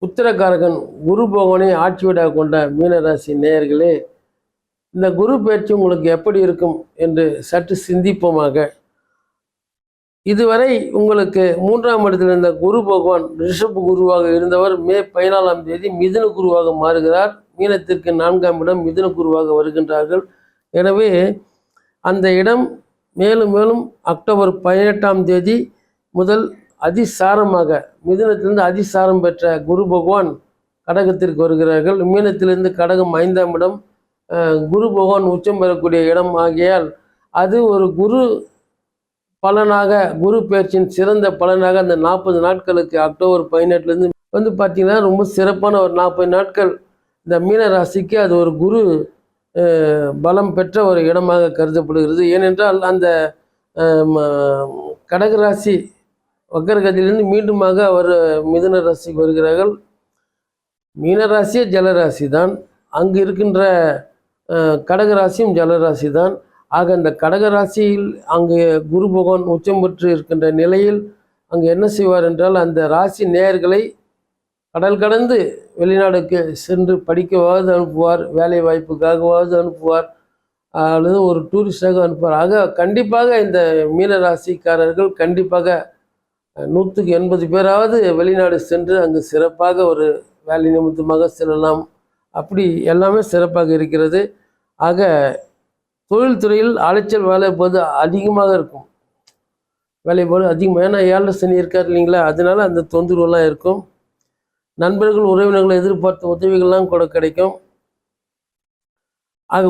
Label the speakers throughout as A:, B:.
A: உத்திரகாரகன் குரு பகவானை ஆட்சி வீடாக கொண்ட மீனராசி நேயர்களே, இந்த குரு பயிற்சி உங்களுக்கு எப்படி இருக்கும் என்று சற்று சிந்திப்போமாக. இதுவரை உங்களுக்கு 3ஆம் இடத்தில் இருந்த குரு பகவான் ரிஷப குருவாக இருந்தவர் மே 14ஆம் தேதி மிதுன குருவாக மாறுகிறார். மீனத்திற்கு 4ஆம் இடம் மிதுன குருவாக வருகின்றார்கள். எனவே அந்த இடம் மேலும் மேலும் அக்டோபர் 18ஆம் தேதி முதல் அதிசாரமாக மிதுனத்திலிருந்து அதிசாரம் பெற்ற குரு பகவான் கடகத்திற்கு வருகிறார்கள். மீனத்திலிருந்து கடகம் 5ஆம் இடம் குரு பகவான் உச்சம் பெறக்கூடிய இடம் ஆகியால் அது ஒரு குரு பலனாக, குரு பயிற்சியின் சிறந்த பலனாக அந்த 40 நாட்களுக்கு அக்டோபர் 18லேருந்து பார்த்தீங்கன்னா ரொம்ப சிறப்பான ஒரு 40 நாட்கள் இந்த மீன ராசிக்கு அது ஒரு குரு பலம் பெற்ற ஒரு இடமாக கருதப்படுகிறது. ஏனென்றால் அந்த கடகராசி வக்கரகதியிலிருந்து மீண்டுமாக அவர் மிதுன ராசிக்கு வருகிறார்கள். மீனராசியே ஜலராசி தான், அங்கு இருக்கின்ற கடகராசியும் ஜலராசி தான். ஆக இந்த கடகராசியில் அங்கு குரு பகவான் உச்சம் பெற்று இருக்கின்ற நிலையில் அங்கு என்ன செய்வார் என்றால், அந்த ராசி நேயர்களை கடல் கடந்து வெளிநாடுக்கு சென்று படிக்கவாவது அனுப்புவார், வேலை வாய்ப்புக்காகவாவது அனுப்புவார், அல்லது ஒரு டூரிஸ்டாக அனுப்புவார். ஆக கண்டிப்பாக இந்த மீன ராசிக்காரர்கள் கண்டிப்பாக 180 பேராவது வெளிநாடு சென்று அங்கு சிறப்பாக ஒரு வேலை நிமித்தமாக செல்லலாம். அப்படி எல்லாமே சிறப்பாக இருக்கிறது. ஆக தொழில்துறையில் அலைச்சல் வேலைப்போது அதிகமாக இருக்கும், வேலைப்பாடு அதிகமாக. ஏன்னா 7 சனி இருக்கார் இல்லைங்களா, அதனால அந்த தொந்தரவுலாம் இருக்கும். நண்பர்கள் உறவினர்கள் எதிர்பார்த்த உதவிகள்லாம் கூட கிடைக்கும். ஆக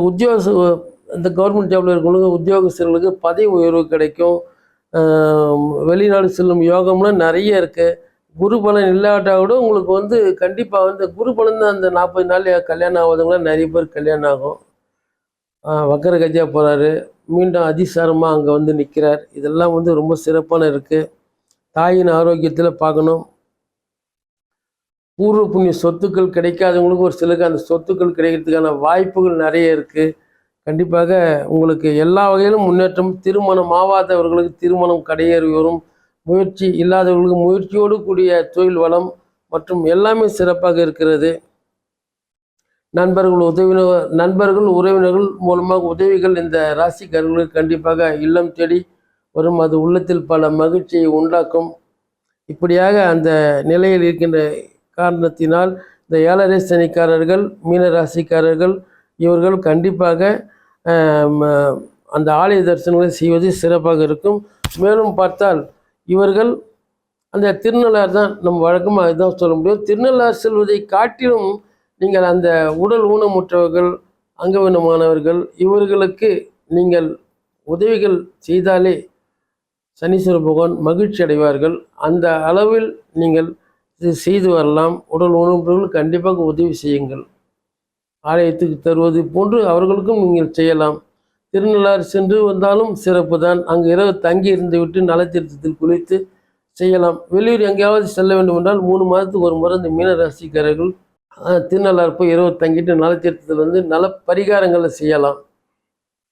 A: இந்த கவர்மெண்ட் ஜாபில் இருக்கிறவங்களுக்கு உத்தியோகஸ்தர்களுக்கு பதவி உயர்வு கிடைக்கும். வெளிநாடு செல்லும் யோகம்லாம் நிறைய இருக்குது. குரு பலன் இல்லாட்டால் கூட உங்களுக்கு கண்டிப்பாக குரு பலன் தான் அந்த 40 நாள் கல்யாணம் ஆகாதவங்களாம் நிறைய பேர் கல்யாணம் ஆகும். வக்கர கஜா போகிறாரு, மீண்டும் அதிசாரமாக அங்கே நிற்கிறார். இதெல்லாம் ரொம்ப சிறப்பான இருக்குது. தாயின் ஆரோக்கியத்தில் பார்க்கணும். பூர்வ புண்ணிய சொத்துக்கள் கிடைக்காதவங்களுக்கு ஒரு சிலருக்கு அந்த சொத்துக்கள் கிடைக்கிறதுக்கான வாய்ப்புகள் நிறைய இருக்குது. கண்டிப்பாக உங்களுக்கு எல்லா வகையிலும் முன்னேற்றம். திருமணம் ஆகாதவர்களுக்கு திருமணம் கடையேறி வரும். முயற்சி இல்லாதவர்களுக்கு முயற்சியோடு கூடிய தொழில் வளம் மற்றும் எல்லாமே சிறப்பாக இருக்கிறது. நண்பர்கள் உறவினர்கள் மூலமாக உதவிகள் இந்த ராசிக்காரர்களுக்கு கண்டிப்பாக இல்லம் தேடி வரும். அது உள்ளத்தில் பல மகிழ்ச்சியை உண்டாக்கும். இப்படியாக அந்த நிலையில் இருக்கின்ற காரணத்தினால் இந்த 7.5 சனிக்காரர்கள், மீன ராசிக்காரர்கள் இவர்கள் கண்டிப்பாக அந்த ஆலய தரிசனங்களை செய்வது சிறப்பாக இருக்கும். மேலும் பார்த்தால் இவர்கள் அந்த திருநள்ளாறு தான் நம்ம வழக்கமாக இதுதான் சொல்ல முடியும். திருநள்ளாறு செல்வதை காட்டிலும் நீங்கள் அந்த உடல் ஊனமுற்றவர்கள், அங்கவீனமானவர்கள் இவர்களுக்கு நீங்கள் உதவிகள் செய்தாலே சனீஸ்வர பகவான் மகிழ்ச்சி அடைவார்கள். அந்த அளவில் நீங்கள் இது செய்து வரலாம். உடல் ஊனமுற்றவர்கள் கண்டிப்பாக உதவி செய்யுங்கள். ஆலயத்துக்கு தருவது போன்று அவர்களுக்கும் நீங்கள் செய்யலாம். திருநள்ளாறு சென்று வந்தாலும் சிறப்பு தான். அங்கு இரவு தங்கி இருந்து விட்டு நலத்தீர்த்தத்தில் குளித்து செய்யலாம். வெளியூர் எங்கேயாவது செல்ல வேண்டும் என்றால் 3 மாதத்துக்கு ஒரு முறை இந்த மீனராசிக்காரர்கள் திருநள்ளாறு போய் இரவு தங்கிட்டு நலத்தீர்த்தத்தில் நல பரிகாரங்களை செய்யலாம்.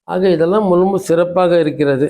A: ஆக இதெல்லாம் ரொம்ப சிறப்பாக இருக்கிறது.